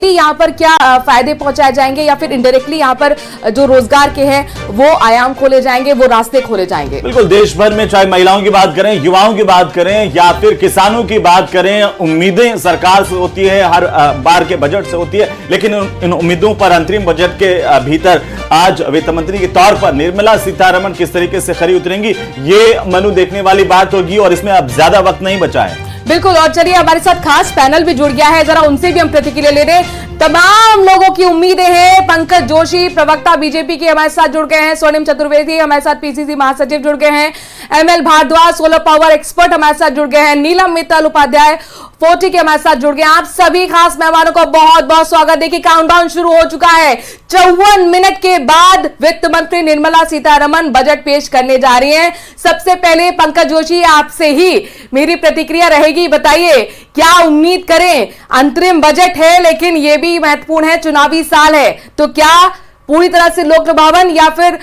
यहाँ पर क्या फायदे पहुंचाए जाएंगे या फिर इनडायरेक्टली यहाँ पर जो रोजगार के हैं वो आयाम खोले जाएंगे, वो रास्ते खोले जाएंगे? बिल्कुल, देश भर में चाहे महिलाओं की बात करें, युवाओं की बात करें या फिर किसानों की बात करें, उम्मीदें सरकार से होती है, हर बार के बजट से होती है, लेकिन इन उम्मीदों पर अंतरिम बजट के भीतर आज वित्त मंत्री के तौर पर निर्मला सीतारमण किस तरीके से खरी उतरेंगी, ये मनु देखने वाली बात होगी और इसमें अब ज्यादा वक्त नहीं बचा है। बिल्कुल, और चलिए हमारे साथ खास पैनल भी जुड़ गया है, जरा उनसे भी हम प्रतिक्रिया ले रहे हैं। तमाम लोगों की उम्मीदें हैं। पंकज जोशी प्रवक्ता बीजेपी के हमारे साथ जुड़ गए हैं, स्वर्णिम चतुर्वेदी हमारे साथ पीसीसी महासचिव जुड़ गए हैं, ML Bhardwaj solar power expert हमारे साथ जुड़ गए हैं, नीलम मित्तल उपाध्याय 40 के हमारे साथ जुड़ गए हैं। आप सभी खास मेहमानों का बहुत बहुत स्वागत। देखिए काउंटडाउन शुरू हो चुका है। 54 मिनट के बाद वित्त मंत्री निर्मला सीतारमण बजट पेश करने जा रही हैं। सबसे पहले पंकज जोशी आपसे ही मेरी प्रतिक्रिया रहेगी, बताइए क्या उम्मीद करें? अंतरिम बजट है लेकिन यह भी महत्वपूर्ण है, चुनावी साल है, तो क्या पूरी तरह से लोक लुभावन या फिर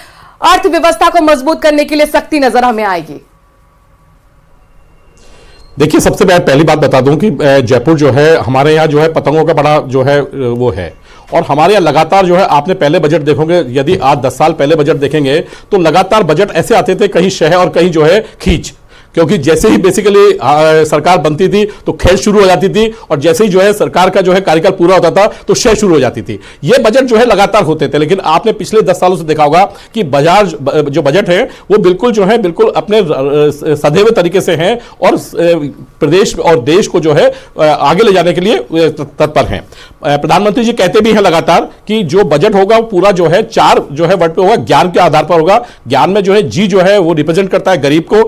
अर्थव्यवस्था को मजबूत करने के लिए सख्ती नजर हमें आएगी? देखिए, सबसे पहली बात बता दूं कि जयपुर जो है हमारे यहाँ जो है पतंगों का बड़ा जो है वो है, और हमारे यहाँ लगातार जो है आपने पहले बजट देखोगे, यदि आज 10 साल पहले बजट देखेंगे तो लगातार बजट ऐसे आते थे, कहीं शह और कहीं जो है खींच, क्योंकि जैसे ही बेसिकली सरकार बनती थी तो खेल शुरू हो जाती थी, और जैसे ही जो है सरकार का जो है कार्यकाल पूरा होता था तो शह शुरू हो जाती थी। ये बजट जो है लगातार होते थे, लेकिन आपने पिछले 10 सालों से देखा होगा कि जो बजट है वो बिल्कुल जो है बिल्कुल अपने सधे हुए तरीके से हैं और प्रदेश और देश को जो है आगे ले जाने के लिए तत्पर हैं। प्रधानमंत्री जी कहते भी हैं लगातार कि जो बजट होगा वो पूरा जो है 4 जो है वर्ड पे होगा, ज्ञान के आधार पर होगा। ज्ञान में जो है जी जो है वो रिप्रेजेंट करता है गरीब को,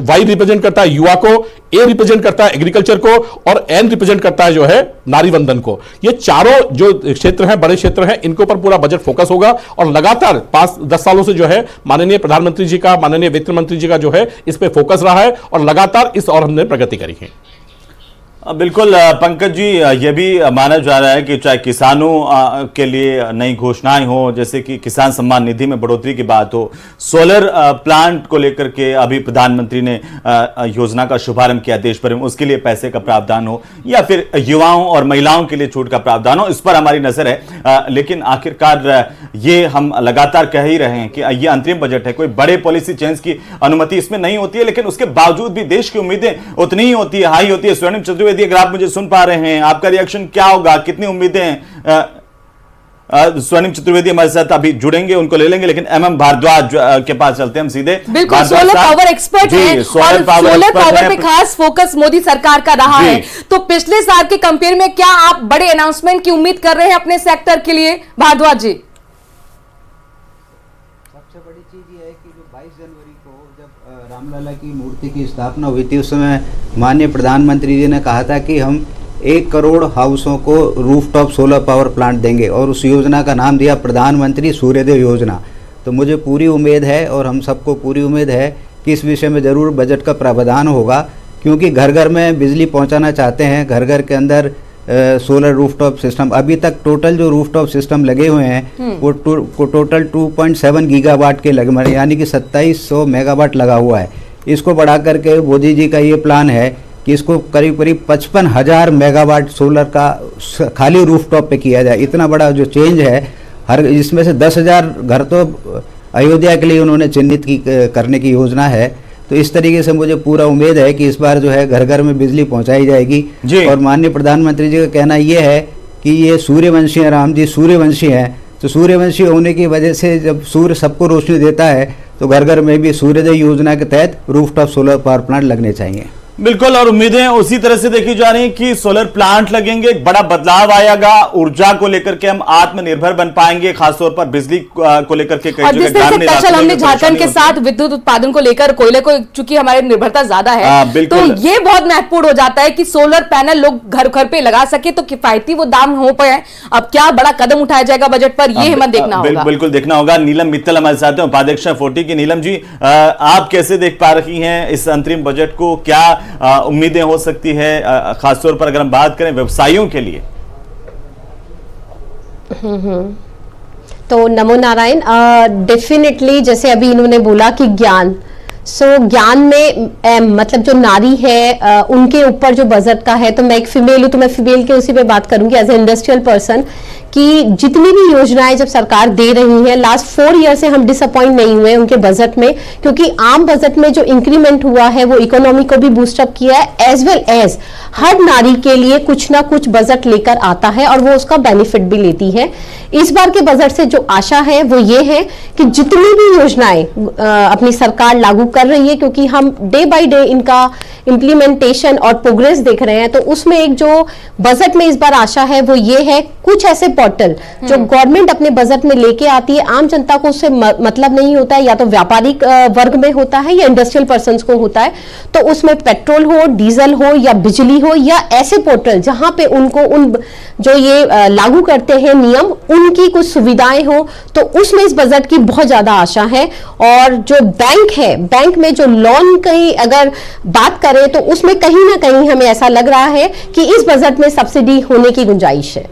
वाई रिप्रेजेंट करता है युवा को, ए रिप्रेजेंट करता है एग्रीकल्चर को, और एन रिप्रेजेंट करता है जो है नारी वंदन को। ये चारों जो क्षेत्र हैं, बड़े क्षेत्र हैं, इनके ऊपर पूरा बजट फोकस होगा। और लगातार 5-10 सालों से जो है माननीय प्रधानमंत्री जी का, माननीय वित्त मंत्री जी का जो है इस पे फोकस रहा है, और लगातार इस और हमने प्रगति करी है। बिल्कुल पंकज जी, ये भी माना जा रहा है कि चाहे किसानों के लिए नई घोषणाएं हो, जैसे कि किसान सम्मान निधि में बढ़ोतरी की बात हो, सोलर प्लांट को लेकर के अभी प्रधानमंत्री ने योजना का शुभारंभ किया देश भर में, उसके लिए पैसे का प्रावधान हो, या फिर युवाओं और महिलाओं के लिए छूट का प्रावधान हो, इस पर हमारी नजर है। लेकिन आखिरकार ये हम लगातार कह ही रहे हैं कि ये अंतरिम बजट है, कोई बड़े पॉलिसी चेंज की अनुमति इसमें नहीं होती है, लेकिन उसके बावजूद भी देश की उम्मीदें उतनी ही होती है, हाई होती है। स्वर्णिम चतुर्वेदी, अगर आप मुझे सुन पा रहे हैं, आपका रिएक्शन क्या होगा? कितनी उम्मीदें हैं? स्वर्णिम चतुर्वेदी हमारे साथ अभी जुड़ेंगे, उनको ले लेंगे, लेकिन एमएम भारद्वाज के पास चलते हैं हम सीधे। बिल्कुल, सोलर पावर एक्सपर्ट हैं और सोलर पावर पे खास फोकस मोदी सरकार का रहा है। तो पिछले साल के कंपेयर में क्या आप बड़े अनाउंसमेंट की उम्मीद कर रहे हैं अपने सेक्टर के लिए, भारद्वाज जी? सबसे बड़ी चीज ये है कि जो 22 जनवरी को जब रामलला की मूर्ति की स्थापना हुई थी, उस समय माननीय प्रधानमंत्री जी ने कहा था कि हम 1 करोड़ हाउसों को रूफटॉप सोलर पावर प्लांट देंगे, और उस योजना का नाम दिया प्रधानमंत्री सूर्योदय योजना। तो मुझे पूरी उम्मीद है और हम सबको पूरी उम्मीद है कि इस विषय में ज़रूर बजट का प्रावधान होगा, क्योंकि घर घर में बिजली पहुंचाना चाहते हैं, घर घर के अंदर सोलर रूफटॉप सिस्टम। अभी तक टोटल जो रूफटॉप सिस्टम लगे हुए हैं वो टोटल 2.7 गीगावाट के लगे, यानी कि 2700 मेगावाट लगा हुआ है। इसको बढ़ा करके मोदी जी का ये प्लान है कि इसको करीब करीब 55,000 मेगावाट सोलर का खाली रूफटॉप पे किया जाए। इतना बड़ा जो चेंज है, हर इसमें से 10,000 घर तो अयोध्या के लिए उन्होंने चिन्हित करने की योजना है। तो इस तरीके से मुझे पूरा उम्मीद है कि इस बार जो है घर घर में बिजली पहुंचाई जाएगी। और माननीय प्रधानमंत्री जी का कहना यह है कि ये सूर्यवंशी हैं, राम जी सूर्यवंशी हैं, तो सूर्यवंशी होने की वजह से जब सूर्य सबको रोशनी देता है तो घर घर में भी सूर्योदय योजना के तहत रूफटॉप सोलर पावर प्लांट लगने चाहिए। बिल्कुल, और उम्मीदें उसी तरह से देखी जा रही हैं कि सोलर प्लांट लगेंगे, एक बड़ा बदलाव आएगा, ऊर्जा को लेकर के हम आत्मनिर्भर बन पाएंगे, खासतौर पर बिजली को लेकर के। और जिस तरह से कल हमने झारखंड के साथ विद्युत उत्पादन को लेकर, कोयले को चूंकि हमारी निर्भरता ज्यादा है, तो ये बहुत महत्वपूर्ण हो जाता है कि सोलर पैनल लोग घर घर पे लगा सके, तो किफायती वो दाम हो पाए। अब क्या बड़ा कदम उठाया जाएगा बजट पर, ये हमें देखना होगा। बिल्कुल देखना होगा। नीलम मित्तल हमारे साथ हैं, उपाध्यक्ष 40 की। नीलम जी, आप कैसे देख पा रही हैं इस अंतरिम बजट को? क्या उम्मीदें हो सकती है, खासतौर पर अगर हम बात करें व्यवसायियों के लिए? तो नमो नारायण। डेफिनेटली जैसे अभी इन्होंने बोला कि ज्ञान, ज्ञान में मतलब जो नारी है उनके ऊपर जो बजट का है, तो मैं एक फीमेल हूँ तो मैं फीमेल के उसी पे बात करूंगी एज ए इंडस्ट्रियल पर्सन, कि जितनी भी योजनाएं जब सरकार दे रही है, लास्ट 4 ईयर से हम डिसअपॉइंट नहीं हुए उनके बजट में, क्योंकि आम बजट में जो इंक्रीमेंट हुआ है वो इकोनॉमी को भी बूस्टअप किया है, एज वेल एज हर नारी के लिए कुछ ना कुछ बजट लेकर आता है और वो उसका बेनिफिट भी लेती है। इस बार के बजट से जो आशा है वो ये है कि जितनी भी योजनाएं अपनी सरकार लागू कर रही है, क्योंकि हम डे बाय डे इनका इम्प्लीमेंटेशन और प्रोग्रेस देख रहे हैं, तो उसमें एक जो बजट में इस बार आशा है वो ये है, कुछ ऐसे पोर्टल जो गवर्नमेंट अपने बजट में लेके आती है, आम जनता को उससे मतलब नहीं होता है, या तो व्यापारिक वर्ग में होता है या इंडस्ट्रियल पर्संस को होता है, तो उसमें पेट्रोल हो, डीजल हो या बिजली हो, या ऐसे पोर्टल जहां पे उनको उन जो ये लागू करते हैं नियम, उनकी कुछ सुविधाएं हो, तो उसमें इस बजट की बहुत ज्यादा आशा है। और जो बैंक है, बैंक में जो लोन की अगर बात करें तो उसमें कहीं ना कहीं हमें ऐसा लग रहा है कि इस बजट में सब्सिडी होने की गुंजाइश है।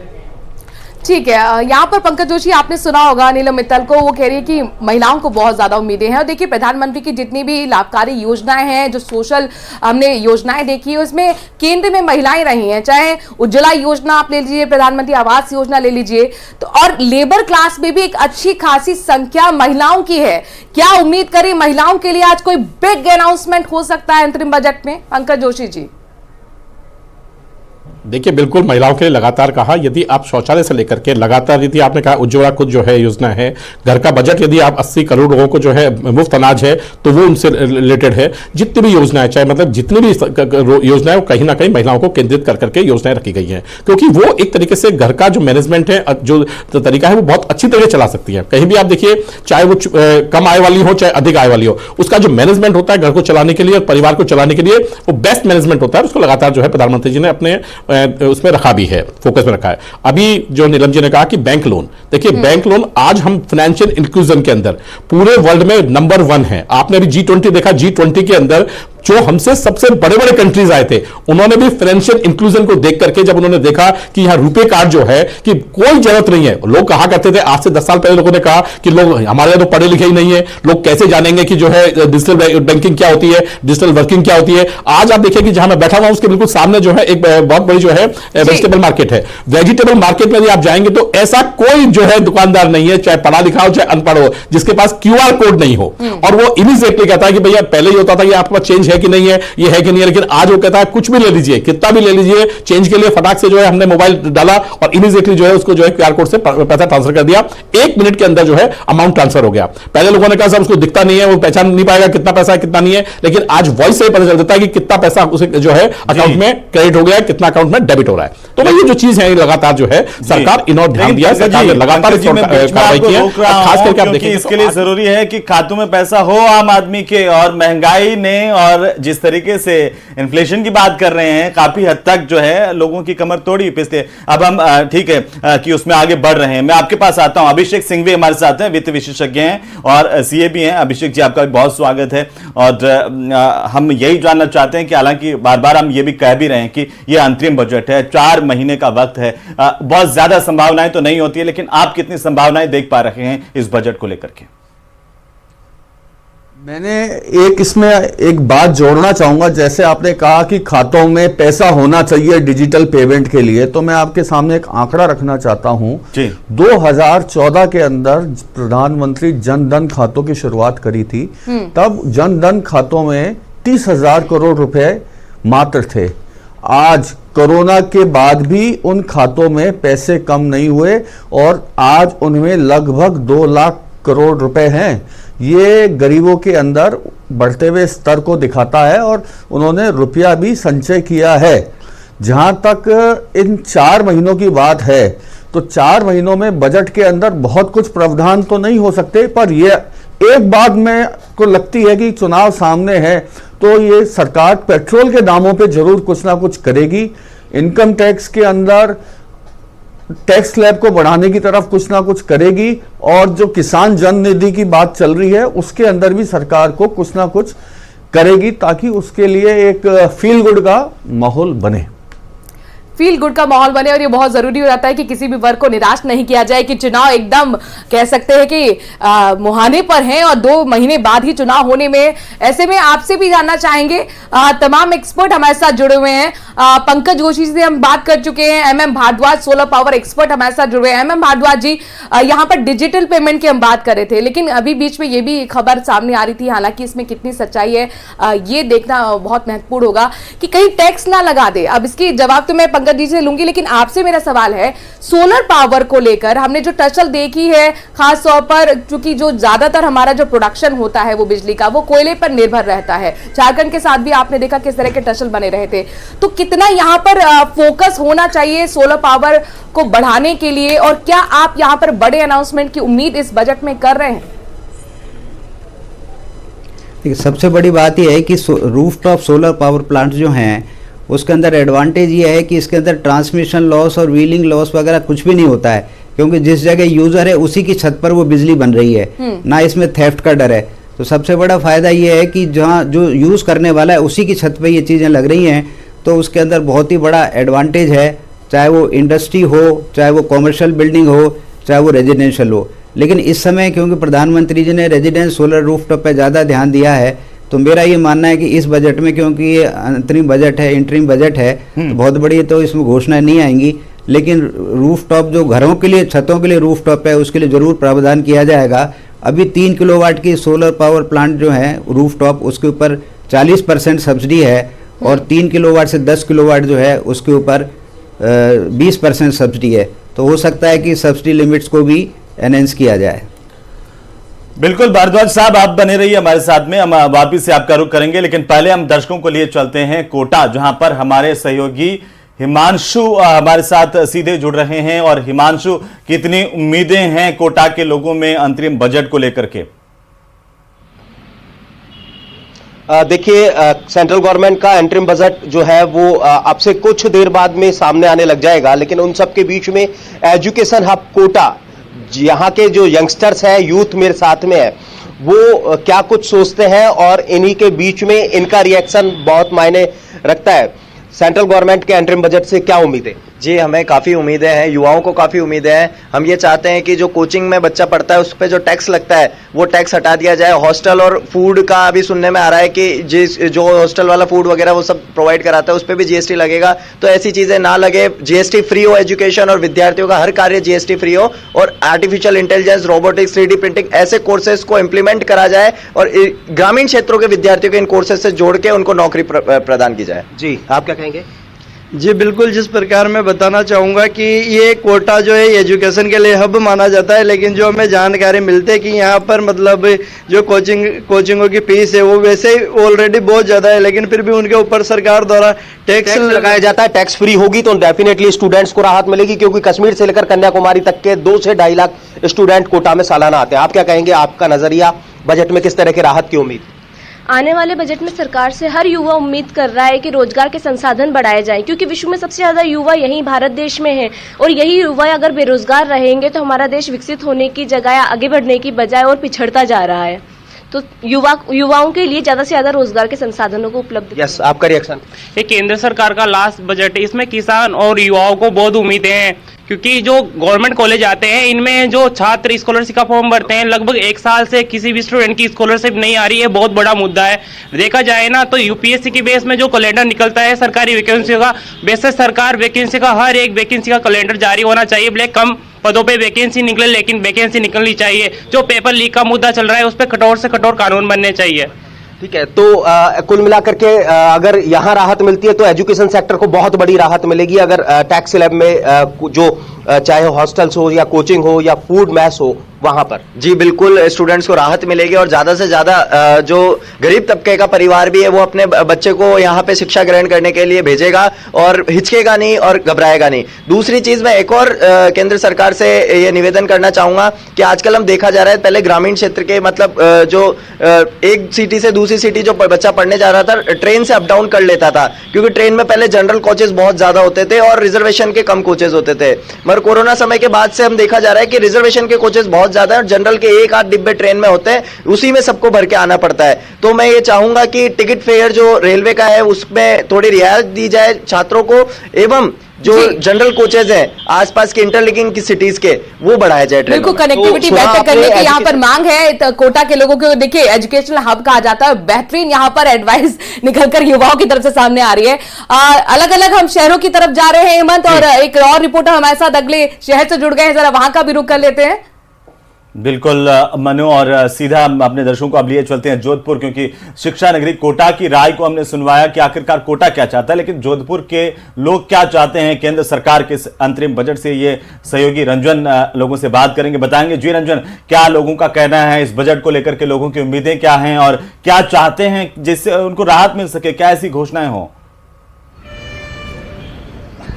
ठीक है, यहाँ पर पंकज जोशी आपने सुना होगा नीलम मित्तल को, वो कह रही है कि महिलाओं को बहुत ज्यादा उम्मीदें हैं। और देखिए प्रधानमंत्री की जितनी भी लाभकारी योजनाएं हैं, जो सोशल हमने योजनाएं देखी है, उसमें केंद्र में महिलाएं रही हैं, चाहे उज्ज्वला योजना आप ले लीजिए, प्रधानमंत्री आवास योजना ले लीजिए, तो और लेबर क्लास में भी एक अच्छी खासी संख्या महिलाओं की है। क्या उम्मीद करें महिलाओं के लिए आज कोई बिग अनाउंसमेंट हो सकता है अंतरिम बजट में, पंकज जोशी जी? देखिए, बिल्कुल महिलाओं के लिए लगातार कहा, यदि आप शौचालय से लेकर के लगातार, यदि आपने कहा उज्ज्वला खुद जो है योजना है, घर का बजट यदि आप 80 करोड़ लोगों को जो है मुफ्त अनाज है तो वो उनसे रिलेटेड है। जितनी भी योजनाएं, चाहे मतलब जितनी भी योजनाएं, वो कहीं ना कहीं महिलाओं को केंद्रित कर करके योजनाएं रखी गई हैं, क्योंकि वो एक तरीके से घर का जो मैनेजमेंट है, जो तरीका है, वो बहुत अच्छी तरह चला सकती है। कहीं भी आप देखिए, चाहे वो कम आय वाली हो चाहे अधिक आय वाली हो, उसका जो मैनेजमेंट होता है घर को चलाने के लिए, परिवार को चलाने के लिए, वो बेस्ट मैनेजमेंट होता है। उसको लगातार जो है प्रधानमंत्री जी ने अपने उसमें रखा भी है, फोकस में रखा है। अभी जो नीलम जी ने कहा कि बैंक लोन, देखिए बैंक लोन आज हम फाइनेंशियल इंक्लूजन के अंदर पूरे वर्ल्ड में नंबर 1 है। आपने अभी G20 देखा, G20 के अंदर जो हमसे सबसे बड़े बड़े कंट्रीज आए थे, उन्होंने भी फाइनेंशियल इंक्लूजन को देख करके, जब उन्होंने देखा कि यहां रुपे कार्ड जो है कि कोई जरूरत नहीं है, लोग कहा करते थे आज से 10 साल पहले, लोगों ने कहा कि लोग हमारे यहाँ तो पढ़े लिखे ही नहीं है, लोग कैसे जानेंगे कि जो है डिजिटल बैंकिंग क्या होती है, डिजिटल वर्किंग क्या होती है। आज आप देखिए कि जहां मैं बैठा हुआ उसके बिल्कुल सामने जो है एक बहुत बड़ी जो है वेजिटेबल मार्केट है। वेजिटेबल मार्केट में यदि आप जाएंगे तो ऐसा कोई जो है दुकानदार नहीं है, चाहे पढ़ा लिखा हो चाहे अनपढ़ हो, जिसके पास QR कोड नहीं हो, और वो इमीडिएटली कहता है कि भैया पहले ही होता था कि आपके पास चेंज है कि नहीं है, ये है कि नहीं है, लेकिन आज वो कहता है कुछ भी ले लीजिए, कितना भी ले लीजिए, चेंज के लिए फटाक से जो है हमने मोबाइल डाला और इमीडिएटली जो है उसको जो है QR कोड से पैसा ट्रांसफर कर दिया, 1 मिनट के अंदर जो है अमाउंट ट्रांसफर हो गया। पहले लोगों ने कहा साहब उसको दिखता नहीं है, वो पहचान नहीं पाएगा कितना पैसा है कितना नहीं है, लेकिन आज वॉइस से पता चल जाता है कि कितना पैसा उसे जो है अकाउंट में क्रेडिट हो गया, कितना अकाउंट में डेबिट हो रहा है। तो ये जो चीज है लगातार जो है सरकार इन और ध्यान दिया, सरकार ने लगातार कार्रवाई की है। खास करके आप देखिए, इसके लिए जरूरी है कि खातों में पैसा हो आम आदमी के, और महंगाई ने और जिस तरीके से इन्फ्लेशन की बात कर रहे हैं, काफी हद तक जो है लोगों की कमर तोड़ी पिछले। अब हम ठीक है कि उसमें आगे बढ़ रहे हैं। मैं आपके पास आता हूं, अभिषेक सिंघवी हमारे साथ हैं, वित्त विशेषज्ञ हैं और CA भी हैं। अभिषेक जी, आपका भी बहुत स्वागत है। और हम यही जानना चाहते हैं कि हालांकि बार बार हम ये भी कह भी रहे हैं कि यह अंतरिम बजट है, 4 महीने का वक्त है, बहुत ज्यादा संभावनाएं तो नहीं होती है, लेकिन आप कितनी संभावनाएं देख पा रहे हैं इस बजट को लेकर के? मैंने इसमें एक बात जोड़ना चाहूंगा, जैसे आपने कहा कि खातों में पैसा होना चाहिए डिजिटल पेमेंट के लिए, तो मैं आपके सामने एक आंकड़ा रखना चाहता हूं। 2014 के अंदर प्रधानमंत्री जन धन खातों की शुरुआत करी थी, तब जन धन खातों में 30,000 करोड़ रुपए मात्र थे। आज कोरोना के बाद भी उन खातों में पैसे कम नहीं हुए और आज उनमें लगभग 2 लाख करोड़ रुपए हैं। ये गरीबों के अंदर बढ़ते हुए स्तर को दिखाता है और उन्होंने रुपया भी संचय किया है। जहां तक इन 4 महीनों की बात है, तो 4 महीनों में बजट के अंदर बहुत कुछ प्रावधान तो नहीं हो सकते, पर ये एक बात में को लगती है कि चुनाव सामने है तो ये सरकार पेट्रोल के दामों पे जरूर कुछ ना कुछ करेगी। इनकम टैक्स के अंदर टैक्स स्लैब को बढ़ाने की तरफ कुछ ना कुछ करेगी, और जो किसान जन निधि की बात चल रही है उसके अंदर भी सरकार को कुछ ना कुछ करेगी, ताकि उसके लिए एक फील गुड का माहौल बने। फील गुड का माहौल बने, और ये बहुत जरूरी हो जाता है कि किसी भी वर्ग को निराश नहीं किया जाए कि चुनाव एकदम कह सकते हैं कि मुहाने पर हैं और 2 महीने बाद ही चुनाव होने में। ऐसे में आपसे भी जानना चाहेंगे, तमाम एक्सपर्ट हमारे साथ जुड़े हुए हैं। पंकज जोशी से हम बात कर चुके हैं, MM Bhardwaj solar power expert हमारे साथ जुड़े हैं। MM भारद्वाज जी, यहाँ पर डिजिटल पेमेंट की हम बात कर रहे थे, लेकिन अभी बीच में ये भी खबर सामने आ रही थी, हालांकि इसमें कितनी सच्चाई है ये देखना बहुत महत्वपूर्ण होगा कि कहीं टैक्स ना लगा दे। अब इसकी जवाब तो मैं पंकज जी से लूंगी, लेकिन आपसे मेरा सवाल है, सोलर पावर को लेकर हमने जो टसल देखी है, खास तौर पर क्योंकि जो ज्यादातर हमारा जो प्रोडक्शन होता है वो बिजली का, वो कोयले पर निर्भर रहता है। झारखंड के साथ भी आपने देखा किस तरह के टसल बने रहे थे। तो कितना यहाँ पर फोकस होना चाहिए सोलर पावर को बढ़ाने के लिए, और क्या आप यहाँ पर बड़े अनाउंसमेंट की उम्मीद इस बजट में कर रहे हैं? सबसे बड़ी बात यह है कि रूफटॉप सोलर पावर प्लांट जो हैं उसके अंदर एडवांटेज ये है कि इसके अंदर ट्रांसमिशन लॉस और व्हीलिंग लॉस वगैरह कुछ भी नहीं होता है, क्योंकि जिस जगह यूजर है उसी की छत पर वो बिजली बन रही है, ना इसमें थेफ्ट का डर है। तो सबसे बड़ा फायदा ये है कि जहाँ जो यूज करने वाला है उसी की छत पे ये चीज़ें लग रही हैं, तो उसके अंदर बहुत ही बड़ा एडवांटेज है, चाहे वो इंडस्ट्री हो, चाहे वो कॉमर्शियल बिल्डिंग हो, चाहे वो रेजिडेंशियल हो। लेकिन इस समय क्योंकि प्रधानमंत्री जी ने रेजिडेंस सोलर रूफटॉप पे ज़्यादा ध्यान दिया है, तो मेरा ये मानना है कि इस बजट में, क्योंकि ये अंतरिम बजट है, इंटरिम बजट है, तो बहुत बड़ी तो इसमें घोषणाएं नहीं आएंगी, लेकिन रूफटॉप जो घरों के लिए, छतों के लिए रूफटॉप है, उसके लिए ज़रूर प्रावधान किया जाएगा। अभी 3 किलोवाट की सोलर पावर प्लांट जो है रूफटॉप, उसके ऊपर 40% सब्सिडी है, और 3 किलोवाट से 10 किलोवाट जो है उसके ऊपर 20% सब्सिडी है। तो हो सकता है कि सब्सिडी लिमिट्स को भी एनहेंस किया जाए। बिल्कुल भारद्वाज साहब, आप बने रहिए हमारे साथ में, हम वापिस से आपका रुख करेंगे, लेकिन पहले हम दर्शकों को लिए चलते हैं कोटा, जहां पर हमारे सहयोगी हिमांशु हमारे साथ सीधे जुड़ रहे हैं। और हिमांशु, कितनी उम्मीदें हैं कोटा के लोगों में अंतरिम बजट को लेकर के? देखिए, सेंट्रल गवर्नमेंट का इंटरिम बजट जो है वो अब से कुछ देर बाद में सामने आने लग जाएगा, लेकिन उन सब के बीच में एजुकेशन हब कोटा, यहाँ के जो यंगस्टर्स हैं, यूथ मेरे साथ में है, वो क्या कुछ सोचते हैं और इन्हीं के बीच में इनका रिएक्शन बहुत मायने रखता है। सेंट्रल गवर्नमेंट के इंटरिम बजट से क्या उम्मीदें? जी, हमें काफ़ी उम्मीदें हैं, युवाओं को काफ़ी उम्मीदें हैं। हम ये चाहते हैं कि जो कोचिंग में बच्चा पढ़ता है उस पर जो टैक्स लगता है वो टैक्स हटा दिया जाए। हॉस्टल और फूड का अभी सुनने में आ रहा है कि जो हॉस्टल वाला फूड वगैरह वो सब प्रोवाइड कराता है उस पर भी जीएसटी लगेगा, तो ऐसी चीज़ें ना लगे। जीएसटी फ्री हो एजुकेशन, और विद्यार्थियों का हर कार्य जीएसटी फ्री हो, और artificial intelligence, robotics, 3D printing ऐसे कोर्सेज को इम्प्लीमेंट करा जाए, और ग्रामीण क्षेत्रों के विद्यार्थियों को इन कोर्सेज से जोड़ के उनको नौकरी प्रदान की जाए। जी, आप क्या कहेंगे? जी बिल्कुल, जिस प्रकार मैं बताना चाहूँगा कि ये कोटा जो है एजुकेशन के लिए हब माना जाता है, लेकिन जो हमें जानकारी मिलती है कि यहाँ पर मतलब जो कोचिंगों की फीस है वो वैसे ही ऑलरेडी बहुत ज़्यादा है, लेकिन फिर भी उनके ऊपर सरकार द्वारा टैक्स लगाया जाता है। टैक्स फ्री होगी तो डेफिनेटली स्टूडेंट्स को राहत मिलेगी, क्योंकि कश्मीर से लेकर कन्याकुमारी तक के 2 से 2.5 लाख स्टूडेंट कोटा में सालाना आते हैं। आप क्या कहेंगे? आपका नजरिया बजट में किस तरह की राहत की उम्मीद? आने वाले बजट में सरकार से हर युवा उम्मीद कर रहा है कि रोजगार के संसाधन बढ़ाए जाएं, क्योंकि विश्व में सबसे ज़्यादा युवा यही भारत देश में है, और यही युवा अगर बेरोजगार रहेंगे तो हमारा देश विकसित होने की जगह आगे बढ़ने की बजाय और पिछड़ता जा रहा है। तो युवाओं के लिए ज़्यादा से ज़्यादा रोजगार के संसाधनों को उपलब्ध। यस, आपका रिएक्शन? ये केंद्र सरकार का लास्ट बजट है, इसमें किसान और युवाओं को बहुत उम्मीदें हैं, क्योंकि जो गवर्नमेंट कॉलेज आते हैं इनमें जो छात्र स्कॉलरशिप का फॉर्म भरते हैं, लगभग 1 साल से किसी भी स्टूडेंट की स्कॉलरशिप नहीं आ रही है। बहुत बड़ा मुद्दा है। देखा जाए ना तो यूपीएससी की बेस में जो कैलेंडर निकलता है सरकारी वैकेंसी का, वैसे सरकार वैकेंसी का हर एक वैकेंसी का कैलेंडर जारी होना चाहिए। भले कम पदों पे वैकेंसी निकले, लेकिन वैकेंसी निकलनी चाहिए। जो पेपर लीक का मुद्दा चल रहा है उस पर कठोर से कठोर कानून बनने चाहिए। ठीक है, तो कुल मिलाकर के अगर यहाँ राहत मिलती है तो एजुकेशन सेक्टर को बहुत बड़ी राहत मिलेगी। अगर टैक्स स्लैब में जो चाहे हॉस्टल्स हो या कोचिंग हो या फूड मैस हो वहां पर। जी बिल्कुल, स्टूडेंट्स को राहत मिलेगी, और ज़्यादा से ज़्यादा जो गरीब तबके का परिवार भी है वो अपने बच्चे को यहाँ पे शिक्षा ग्रहण करने के लिए भेजेगा और हिचकेगा नहीं और घबराएगा नहीं। दूसरी चीज़ मैं एक और केंद्र सरकार से ये निवेदन करना चाहूँगा कि आजकल हम देखा जा रहा है, पहले ग्रामीण क्षेत्र के मतलब जो एक सिटी से दूसरी सिटी जो बच्चा पढ़ने जा रहा था ट्रेन से अप डाउन कर लेता था, क्योंकि ट्रेन में पहले जनरल कोचेज बहुत ज़्यादा होते थे और रिजर्वेशन के कम कोचेज होते थे। मगर कोरोना समय के बाद से हम देखा जा रहा है कि रिजर्वेशन के कोचेज बहुत ज्यादा है और जनरल के 1-8 डिब्बे ट्रेन में होते हैं, उसी में सबको भर के आना पड़ता है। तो मैं ये चाहूंगा कि टिकट फेयर जो रेलवे का है उसमें थोड़ी रियायत दी जाए छात्रों को, एवं जो जनरल कोचेज हैं आसपास के इंटरलिंकिंग की सिटीज के, वो बढ़ाया जाए। बिल्कुल, कनेक्टिविटी बेहतर करने की यहाँ पर मांग है। तो कोटा के लोगों को देखिए एजुकेशनल हब कहा जाता है, बेहतरीन यहाँ पर एडवाइस निकलकर युवाओं की तरफ से सामने आ रही है। अलग अलग हम शहरों की तरफ जा रहे हैं हेमंत, और एक और रिपोर्टर हमारे साथ अगले शहर से जुड़ गए हैं, जरा वहां का भी रुख कर लेते हैं। बिल्कुल मनु, और सीधा हम अपने दर्शकों को अब लिए चलते हैं जोधपुर, क्योंकि शिक्षा नगरी कोटा की राय को हमने सुनवाया कि आखिरकार कोटा क्या चाहता है, लेकिन जोधपुर के लोग क्या चाहते हैं केंद्र सरकार के अंतरिम बजट से, ये सहयोगी रंजन लोगों से बात करेंगे, बताएंगे। जी रंजन, क्या लोगों का कहना है इस बजट को लेकर के, लोगों की उम्मीदें क्या हैं और क्या चाहते हैं जिससे उनको राहत मिल सके, क्या ऐसी घोषणाएं हो?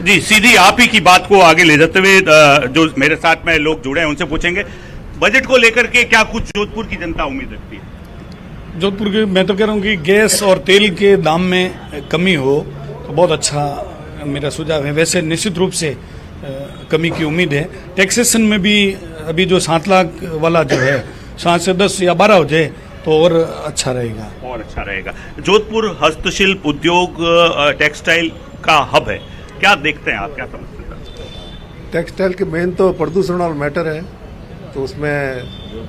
जी, सीधी आप ही की बात को आगे ले जाते हुए जो मेरे साथ में लोग जुड़े हैं उनसे पूछेंगे बजट को लेकर के क्या कुछ जोधपुर की जनता उम्मीद रखती है। जोधपुर के मैं तो कह रहा हूँ कि गैस और तेल के दाम में कमी हो तो बहुत अच्छा मेरा सुझाव है। वैसे निश्चित रूप से कमी की उम्मीद है। टैक्सेशन में भी अभी जो 7 लाख वाला जो है 7 से 10 या 12 हो जाए तो और अच्छा रहेगा। और अच्छा रहेगा। जोधपुर हस्तशिल्प उद्योग टेक्सटाइल का हब है, क्या देखते हैं आप, क्या समझते हैं? टेक्सटाइल के मेन तो प्रदूषण और मैटर है, तो उसमें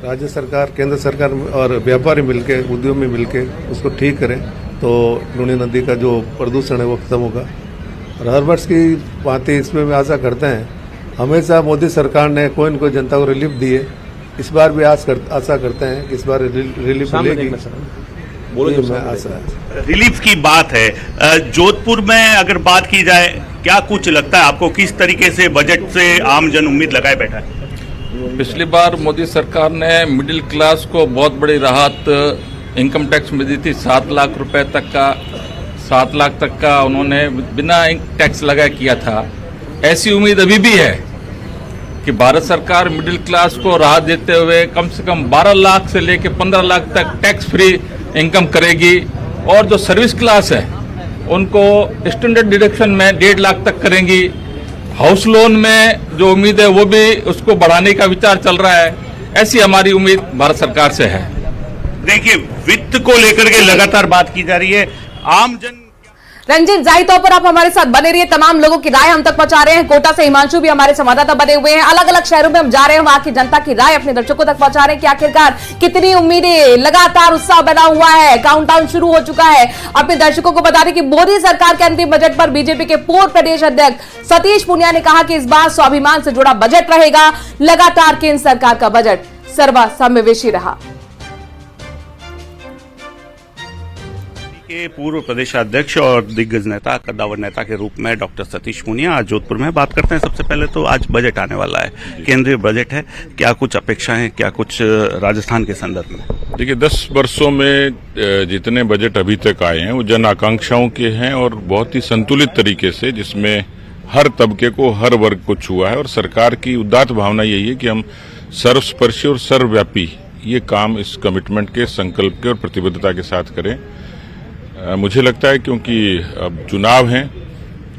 राज्य सरकार, केंद्र सरकार और व्यापारी मिलके, उद्यमी मिलके उसको ठीक करें तो लूनी नदी का जो प्रदूषण है वो खत्म होगा। और हर वर्ष की भांति इसमें भी आशा करते हैं, हमेशा मोदी सरकार ने कोई न कोई जनता को रिलीफ दी है, इस बार भी आशा करते हैं कि इस बार रिलीफ मिलेगी। रिलीफ की बात है, जोधपुर में अगर बात की जाए क्या कुछ लगता है आपको, किस तरीके से बजट से आम जन उम्मीद लगाए बैठा है? पिछली बार मोदी सरकार ने मिडिल क्लास को बहुत बड़ी राहत इनकम टैक्स में दी थी। 7 लाख रुपए तक का, 7 लाख तक का उन्होंने बिना टैक्स लगाए किया था। ऐसी उम्मीद अभी भी है कि भारत सरकार मिडिल क्लास को राहत देते हुए कम से कम 12 लाख से लेकर 15 लाख तक टैक्स फ्री इनकम करेगी। और जो सर्विस क्लास है उनको स्टैंडर्ड डिडक्शन में 1.5 लाख तक करेंगी। हाउस लोन में जो उम्मीद है वो भी उसको बढ़ाने का विचार चल रहा है। ऐसी हमारी उम्मीद भारत सरकार से है। देखिए, वित्त को लेकर के लगातार बात की जा रही है। आम जन रंजन, जाहिर तौर पर आप हमारे साथ बने रहिए, तमाम लोगों की राय हम तक पहुंचा रहे हैं। कोटा से हिमांशु भी हमारे संवाददाता बने हुए हैं, अलग अलग शहरों में हम जा रहे हैं, वहां की जनता की राय अपने दर्शकों तक पहुंचा रहे हैं कि आखिरकार कितनी उम्मीदें, लगातार उत्साह बना हुआ है, काउंटडाउन शुरू हो चुका है। अपने दर्शकों को बता दें कि मोदी सरकार के अंतिम बजट पर बीजेपी के पूर्व प्रदेश अध्यक्ष सतीश पूनिया ने कहा कि इस बार स्वाभिमान से जुड़ा बजट रहेगा। लगातार केंद्र सरकार का बजट सर्वसमावेशी रहा। के पूर्व प्रदेशाध्यक्ष और दिग्गज नेता, कद्दावर नेता के रूप में डॉक्टर सतीश पूनिया आज जोधपुर में बात करते हैं। सबसे पहले तो आज बजट आने वाला है, केंद्रीय बजट है, क्या कुछ अपेक्षाएं, क्या कुछ राजस्थान के संदर्भ में? देखिए, 10 वर्षों में जितने बजट अभी तक आए हैं वो जन आकांक्षाओं के हैं और बहुत ही संतुलित तरीके से, जिसमें हर तबके को, हर वर्ग को छुआ है। और सरकार की उदात्त भावना यही है कि हम सर्वस्पर्शी और सर्वव्यापी ये काम इस कमिटमेंट के, संकल्प के और प्रतिबद्धता के साथ करें। मुझे लगता है क्योंकि अब चुनाव हैं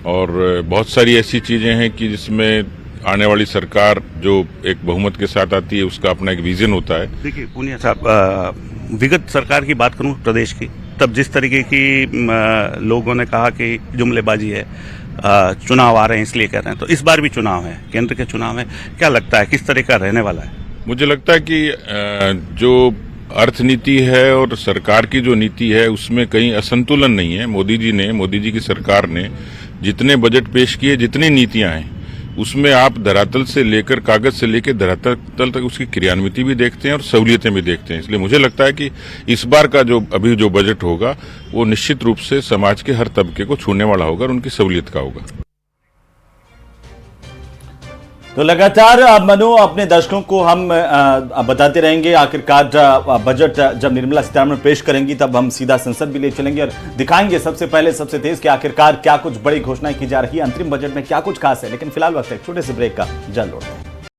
और बहुत सारी ऐसी चीजें हैं कि जिसमें आने वाली सरकार जो एक बहुमत के साथ आती है उसका अपना एक विजन होता है। देखिए पूनिया साहब, विगत सरकार की बात करूं प्रदेश की, तब जिस तरीके की लोगों ने कहा कि जुमलेबाजी है, चुनाव आ रहे हैं इसलिए कह रहे हैं, तो इस बार भी चुनाव है, केंद्र के चुनाव है, क्या लगता है किस तरह का रहने वाला है? मुझे लगता है कि जो अर्थनीति है और सरकार की जो नीति है उसमें कहीं असंतुलन नहीं है। मोदी जी की सरकार ने जितने बजट पेश किए, जितनी नीतियां हैं, उसमें आप धरातल से लेकर, कागज से लेकर धरातल तक उसकी क्रियान्विति भी देखते हैं और सहूलियतें भी देखते हैं। इसलिए मुझे लगता है कि इस बार का जो बजट होगा वो निश्चित रूप से समाज के हर तबके को छूने वाला होगा और उनकी सहूलियत का होगा। तो लगातार मनु, अपने दर्शकों को हम बताते रहेंगे। आखिरकार बजट जब निर्मला सीतारमण पेश करेंगी तब हम सीधा संसद भी ले चलेंगे और दिखाएंगे सबसे पहले, सबसे तेज कि आखिरकार क्या कुछ बड़ी घोषणाएं की जा रही है, अंतरिम बजट में क्या कुछ खास है। लेकिन फिलहाल वक्त है छोटे से ब्रेक का, जल्द लौटते हैं।